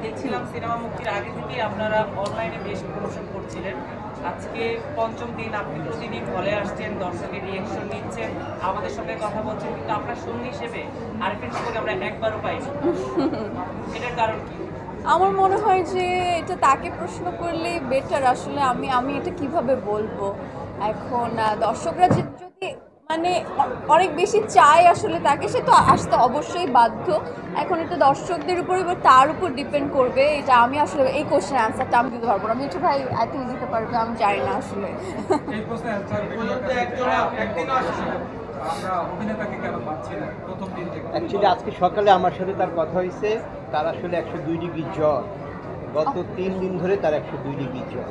দেখছিলাম সিনেমা মুক্তির আগে থেকেই আপনারা অনলাইনে বেশ প্রমোশন করছিলেন। আজকে পঞ্চম দিন, আপনি প্রতিদিন হলে আসছেন, দর্শকের রিয়েকশন নিচ্ছেন, আমাদের সঙ্গে কথা বলছেন, কিন্তু আপনার সঙ্গী হিসেবে আরিফিন শুভকে আমরা একবারও পাইনি। এটার কারণ কি? আমার মনে হয় যে এটা তাকে প্রশ্ন করলে বেটার। আসলে আমি আমি এটা কিভাবে বলবো এখন। দর্শকরা যদি মানে অনেক বেশি চায় আসলে তাকে, সে তো আসতে অবশ্যই বাধ্য। এখন এটা দর্শকদের উপর এবার তার উপর ডিপেন্ড করবে। এটা আমি আসলে এই কোশ্চেন অ্যান্সারটা আমি দিতে পারবো না। মিঠু ভাই আই থিঙ্ক দিতে পারবে, আমি জানি না আসলে। এই প্রশ্নের আমরা অভিনেতাকে কেন পাচ্ছি না প্রথম দিন থেকে? অ্যাকচুয়ালি আজকে সকালে আমার সাথে তার কথা হয়েছে। তার আসলে 102 ডিগ্রি জ্বর, গত 3 দিন ধরে তার 102 ডিগ্রি জ্বর।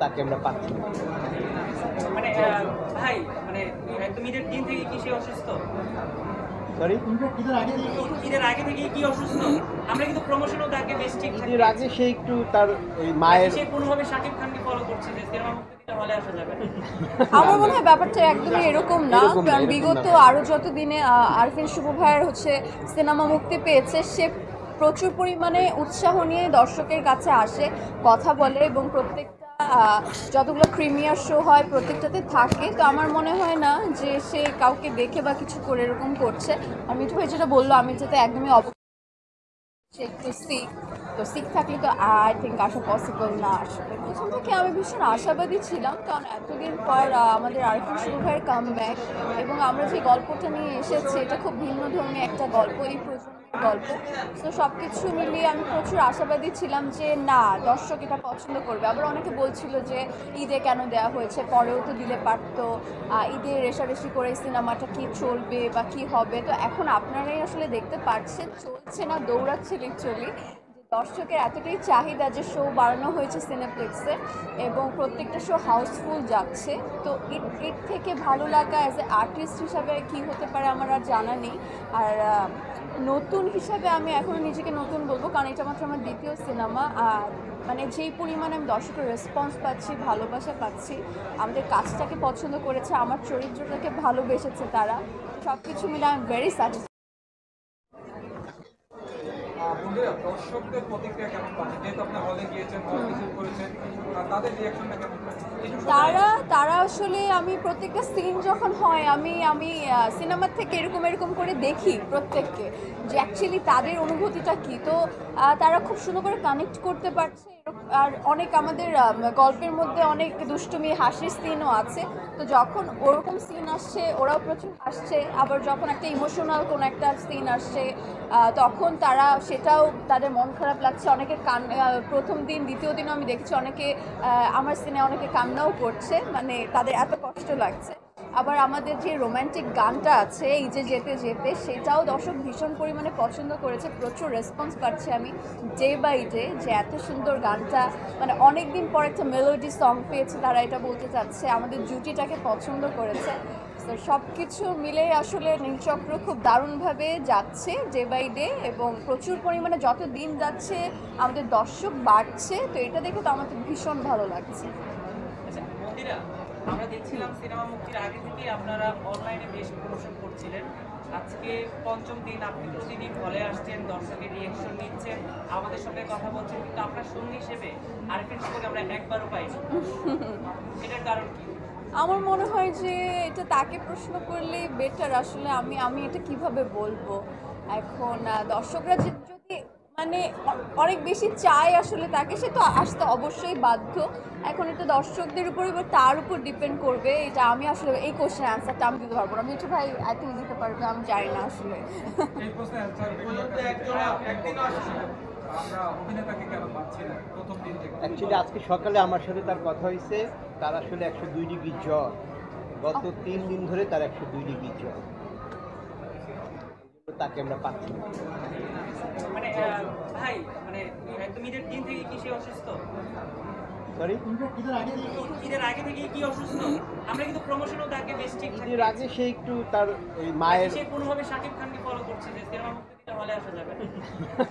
তাকে আমরা পাচ্ছি না। মানে ভাই, মানে একদম ঈদের দিন থেকে কি সে অসুস্থ? সরি, ঈদের আগে থেকে কি অসুস্থ? আমরা কিন্তু প্রমোশনও তাকে বেশ ঠিকঠাক ঈদের আগে সে একটু তার ওই মায়ের সে কোনোভাবে শাকিব খানকে ফলো করছে যে সিনেমা মুক্তি দিতে হলে আসা যাবে না। আমার মনে হয় ব্যাপারটা একদমই এরকম না। এরকম না, কারণ এরকম বিগত না। আরো যত দিনে আরফিন শুভ ভাইয়ের সিনেমা মুক্তি পেয়েছে, সে প্রচুর পরিমাণে উৎসাহ নিয়ে দর্শকের কাছে আসে, কথা বলে এবং প্রত্যেকটা যতগুলো প্রিমিয়ার শো হয় প্রত্যেকটাতে থাকে। তো আমার মনে হয় না যে সে কাউকে দেখে বা কিছু করে এরকম করছে। আর মিঠু ভাই যেটা বললো, আমি যেটা একদমই সে একটু সিক, তো সিক থাকলে তো আই থিঙ্ক আসা পসিবল না। আসলে প্রথম থেকে আমি ভীষণ আশাবাদী ছিলাম, কারণ এতদিন পর আমাদের আরিফিন শুভ ভাইয়ের কামব্যাক, এবং আমরা যে গল্পটা নিয়ে এসেছি এটা খুব ভিন্ন ধর্মী একটা গল্প, এই প্রজন্মের গল্প। তো সব কিছু মিলিয়ে আমি প্রচুর আশাবাদী ছিলাম যে না, দর্শক এটা পছন্দ করবে। আবার অনেকে বলছিল যে ঈদে কেন দেওয়া হয়েছে, পরেও তো দিলে পারতো, ঈদে রেশারেশি করে সিনেমাটা কি চলবে বা কি হবে। তো এখন আপনারাই আসলে দেখতে পাচ্ছেন চলছে না, দৌড়াচ্ছে লিটারালি। দর্শকের এতটাই চাহিদা যে শো বাড়ানো হয়েছে সিনেপ্লেক্সে এবং প্রত্যেকটা শো হাউসফুল যাচ্ছে। তো এর থেকে ভালো লাগা অ্যাজ এ আর্টিস্ট হিসাবে কি হতে পারে আমার আর জানা নেই। আর নতুন হিসাবে আমি এখনও নিজেকে নতুন বলবো, কারণ এটা মাত্র আমার দ্বিতীয় সিনেমা। আর মানে যেই পরিমাণে আমি দর্শকের রেসপন্স পাচ্ছি, ভালোবাসা পাচ্ছি, আমাদের কাজটাকে পছন্দ করেছে, আমার চরিত্রটাকে ভালোবেসেছে তারা, সব কিছু মিলে আমি ভেরি স্যাটিসফাইড। বন্ধুরা, দর্শকদের প্রতিক্রিয়া কেমন পাচ্ছেন? যেহেতু আপনি হলে গিয়েছেন, হল ভিজিট করেছেন, তাদের রিয়াকশনটা কেমন পাচ্ছেন? তারা তারা আসলে, আমি প্রত্যেকটা সিন যখন হয়, আমি আমি সিনেমার থেকে এরকম এরকম করে দেখি প্রত্যেককে, যে অ্যাকচুয়ালি তাদের অনুভূতিটা কী। তো তারা খুব সুন্দর করে কানেক্ট করতে পারছে। আর অনেক আমাদের গল্পের মধ্যে অনেক দুষ্টুমি হাসির সিনও আছে। তো যখন ওরকম সিন আসছে ওরাও প্রচুর হাসছে, আবার যখন একটা ইমোশনাল কোনো একটা সিন আসছে তখন তারা সেটাও, তাদের মন খারাপ লাগছে, অনেকে প্রথম দিন দ্বিতীয় দিনও আমি দেখেছি অনেকে আমার সিনে অনেকে কান্নাও করছে, মানে তাদের এত কষ্ট লাগছে। আবার আমাদের যে রোম্যান্টিক গানটা আছে এই যে যেতে যেতে, সেটাও দর্শক ভীষণ পরিমাণে পছন্দ করেছে, প্রচুর রেসপন্স পাচ্ছি আমি ডে বাই ডে, যে এত সুন্দর গানটা, মানে অনেক দিন পর একটা মেলোডি সং পেয়েছে তারা, এটা বলতে চাচ্ছে আমাদের জুটিটাকে পছন্দ করেছে। তো সব কিছু মিলে আসলে নীলচক্র খুব দারুণভাবে যাচ্ছে ডে বাই ডে, এবং প্রচুর পরিমাণে যত দিন যাচ্ছে আমাদের দর্শক বাড়ছে। তো এটা দেখে তো আমাদের ভীষণ ভালো লাগছে। আচ্ছা মন্দিরা, আমরা দেখছিলাম সিনেমা মুক্তির আগে থেকেই আপনারা অনলাইনে বেশ প্রমোশন করছিলেন। আজকে পঞ্চম দিন, আপনি প্রতিদিন হলে আসছেন, দর্শকের রিয়েকশন নিচ্ছেন, আমাদের সঙ্গে কথা বলছেন, কিন্তু আপনার সঙ্গী হিসেবে আরিফিন শুভকে আমরা একবারও পাইনি। এটার কারণ কি? আমার মনে হয় যে এটা তাকে প্রশ্ন করলে বেটার। আসলে আমি আমি এটা কিভাবে বলবো এখন। দর্শকরা যদি মানে অনেক বেশি চায় আসলে তাকে, সে তো আসতে অবশ্যই বাধ্য। এখন এটা দর্শকদের উপর এবার তার উপর ডিপেন্ড করবে। এটা আমি আসলে এই কোশ্চেন অ্যান্সারটা আমি দিতে পারবো না। মিঠু ভাই আই থিঙ্ক দিতে পারবে, আমি জানি না আসলে। এই প্রশ্নের আমরা অভিনেতাকে কেন পাচ্ছি না প্রথম দিন থেকে? অ্যাকচুয়ালি আজকে সকালে আমার সাথে তার কথা হয়েছে। তার আসলে 102 ডিগ্রি জ্বর, গত 3 দিন ধরে তার 102 ডিগ্রি জ্বর। তাকে আমরা পাচ্ছি না। মানে ভাই, মানে একদম ঈদের দিন থেকে কি সে অসুস্থ? সরি, ঈদের আগে থেকে কি অসুস্থ? আমরা কিন্তু প্রমোশনও তাকে বেশ ঠিকঠাক ঈদের আগে সে একটু তার ওই মায়ের সে কোনোভাবে শাকিব খানকে ফলো করছে যে সিনেমা মুক্তি দিতে হলে আসা যাবে না।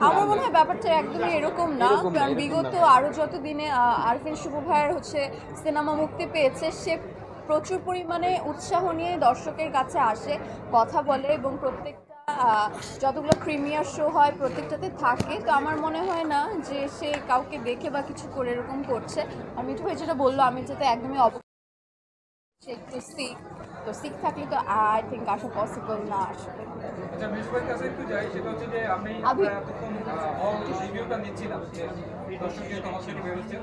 আমার মনে হয় ব্যাপারটা একদমই এরকম না। এরকম না, কারণ এরকম বিগত না। আরো যত দিনে আরফিন শুভ ভাইয়ের সিনেমা মুক্তি পেয়েছে, সে প্রচুর পরিমাণে উৎসাহ নিয়ে দর্শকের কাছে আসে, কথা বলে এবং প্রত্যেকটা যতগুলো প্রিমিয়ার শো হয় প্রত্যেকটাতে থাকে। তো আমার মনে হয় না যে সে কাউকে দেখে বা কিছু করে এরকম করছে। আর মিঠু ভাই যেটা বললো, আমি যেটা একদমই সে একটু সিক, তো সিক থাকলে তো আই থিঙ্ক আসা পসিবল না আসলে। আচ্ছা, মিসবাইয়ের কাছে একটু যাই, সেটা হচ্ছে যে আমরা এতক্ষণ হল রিভিউটা নিচ্ছিলাম যে দর্শকের তমাশাটি বেরোচ্ছে।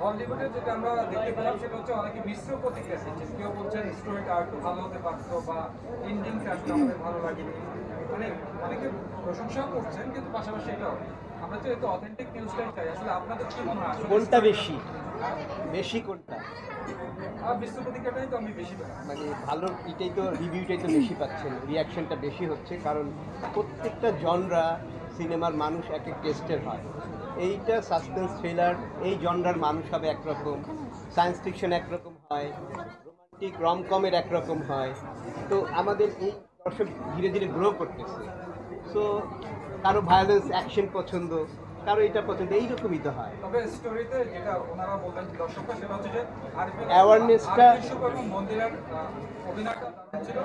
হল রিভিউতে যেটা আমরা দেখতে পেলাম সেটা হচ্ছে অনেকে মিশ্র প্রতিক্রিয়া দিচ্ছে। কেউ বলছেন স্টোরিটা আর একটু ভালো হতে পারতো বা এন্ডিংটা আসলে আমাদের ভালো লাগেনি, মানে অনেকে প্রশংসাও করছেন, কিন্তু পাশাপাশি এটাও আমরা তো একটু অথেন্টিক নিউজটাই চাই। আসলে আপনাদের কি মনে হয় কোনটা বেশি বেশি কোনটা মিশ্র প্রতিক্রিয়াটাই তো আমি বেশি পেলাম। মানে ভালো এটাই তো, রিভিউটাই তো বেশি পাচ্ছেন, রিয়াকশনটা বেশি হচ্ছে, কারণ প্রত্যেকটা জনরা সিনেমার মানুষ এক এক টেস্টের হয়। এইটা সাসপেন্স থ্রিলার, এই জনরার মানুষ হবে একরকম, সায়েন্স ফিকশন একরকম হয়, রোমান্টিক রমকমের একরকম হয়। তো আমাদের এই দর্শক ধীরে ধীরে গ্রো করতেছে। সো কারো ভায়োলেন্স অ্যাকশন পছন্দ, কারো এটা পছন্দ, এইরকমই তো হয়। তবে স্টোরিতে যেটা ওনারা বললেন দর্শকরা, সেটা হচ্ছে যে Awareness-টা- এবং মন্দিরের অভিনয়টা দারুণ ছিল,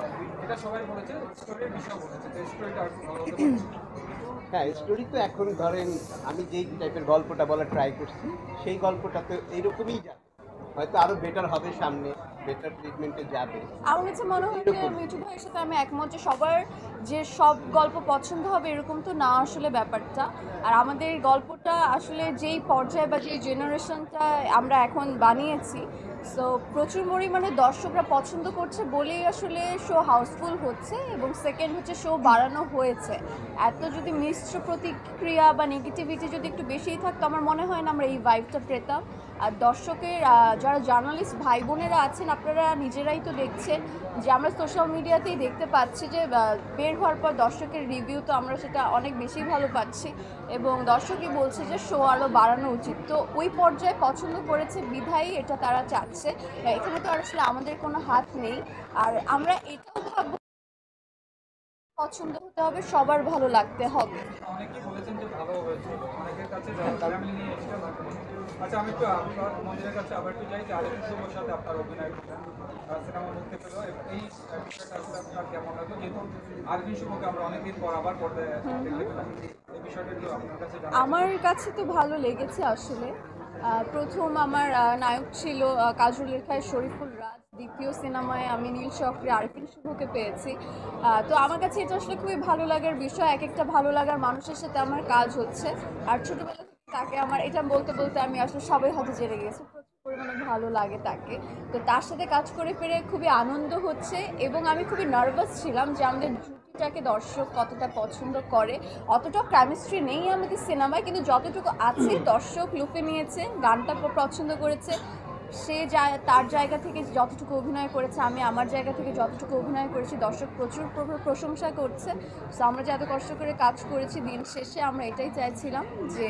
এটা সবাই বলেছে। স্টোরির বিষয় বলেছে যে স্টোরিটা আর ভালো হতে পারে। হ্যাঁ, স্টোরি তো এখন ধরেন আমি যেই টাইপের গল্পটা বলার ট্রাই করছি, সেই গল্পটা তো এইরকমই যাবে, হয়তো আরো বেটার হবে, সামনে বেটার ট্রিটমেন্টে যাবে। আমার কাছে মনে হয় যে মিঠু ভাইয়ের সাথে আমি একমত যে সবার যে সব গল্প পছন্দ হবে এরকম তো না আসলে ব্যাপারটা। আর আমাদের গল্পটা আসলে যেই পর্যায়ে বা যেই জেনারেশনটা আমরা এখন বানিয়েছি, সো প্রচুর পরিমাণে দর্শকরা পছন্দ করছে বলেই আসলে শো হাউসফুল হচ্ছে, এবং সেকেন্ড হচ্ছে শো বাড়ানো হয়েছে। এত যদি মিশ্র প্রতিক্রিয়া বা নেগেটিভিটি যদি একটু বেশিই থাকতো, আমার মনে হয় না আমরা এই ভাইবটা পেতাম। আর দর্শকের যারা জার্নালিস্ট ভাই বোনেরা আছেন, আপনারা নিজেরাই তো দেখছেন যে আমরা সোশ্যাল মিডিয়াতেই দেখতে পাচ্ছি যে বের হওয়ার পর দর্শকের রিভিউ তো আমরা সেটা অনেক বেশি ভালো পাচ্ছি, এবং দর্শকই বলছে যে শো আরও বাড়ানো উচিত। তো ওই পর্যায়ে পছন্দ করেছে বিধায়ী এটা তারা চাচ্ছে। এখানে তো আর আসলে আমাদের কোনো হাত নেই। আর আমরা এটাও ভাববো পছন্দ হতে হবে, সবার ভালো লাগতে হবে। অনেকেই বলেছেন যে ভালো হয়েছে, অনেকের কাছে ফ্যামিলি নিয়ে এসেছে ভালো। আচ্ছা, আমি একটু আপনার মন্দিরের কাছে আবার একটু যাই যে আরেকটু শুভর সাথে আপনার অভিনয় করলেন, সিনেমা মুক্তি পেল, এই বিষয়টা আসলে আপনার কেমন লাগলো? যেহেতু আরভিন শুভকে আমরা অনেকদিন পর আবার পর্দায় দেখতে পেলাম, এই বিষয়টা একটু আপনার কাছে জানা। আমার কাছে তো ভালো লেগেছে আসলে। প্রথম আমার নায়ক ছিল কাজলের খায় শরীফুল রাজ, দ্বিতীয় সিনেমায় আমি নীল চক্রে আরফিন শুভকে পেয়েছি। তো আমার কাছে এটা আসলে খুবই ভালো লাগার বিষয়, এক একটা ভালো লাগার মানুষের সাথে আমার কাজ হচ্ছে। আর ছোটোবেলা থেকে তাকে আমার এটা বলতে বলতে আমি আসলে সবাই হাতে জেনে গেছি, প্রচুর পরিমাণে ভালো লাগে তাকে। তো তার সাথে কাজ করে পেরে খুবই আনন্দ হচ্ছে, এবং আমি খুবই নার্ভাস ছিলাম যে আমাদের জুটিটাকে দর্শক কতটা পছন্দ করে। অতটা কেমিস্ট্রি নেই আমাদের সিনেমায়, কিন্তু যতটুকু আছে দর্শক লুফে নিয়েছে, গানটা পছন্দ করেছে। সে তার জায়গা থেকে যতটুকু অভিনয় করেছে, আমি আমার জায়গা থেকে যতটুকু অভিনয় করেছি, দর্শক প্রচুর প্রশংসা করছে। সো আমরা যে এত কষ্ট করে কাজ করেছি, দিন শেষে আমরা এটাই চাইছিলাম যে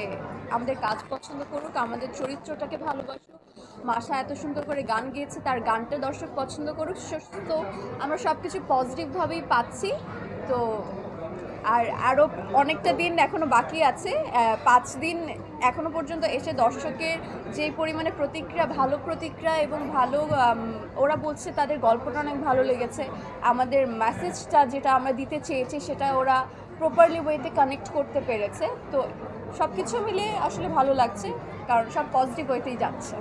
আমাদের কাজ পছন্দ করুক, আমাদের চরিত্রটাকে ভালোবাসুক। মাসা এত সুন্দর করে গান গেয়েছে, তার গানটা দর্শক পছন্দ করুক। তো আমরা সব কিছু পজিটিভভাবেই পাচ্ছি। তো আর আরও অনেকটা দিন এখনও বাকি আছে, 5 দিন এখনও পর্যন্ত এসে দর্শকের যে পরিমাণে প্রতিক্রিয়া, ভালো প্রতিক্রিয়া এবং ভালো ওরা বলছে তাদের গল্পটা অনেক ভালো লেগেছে, আমাদের মেসেজটা যেটা আমরা দিতে চেয়েছি সেটা ওরা প্রপারলি ওয়েতে কানেক্ট করতে পেরেছে। তো সব কিছু মিলে আসলে ভালো লাগছে, কারণ সব পজিটিভ ওয়েতেই যাচ্ছে।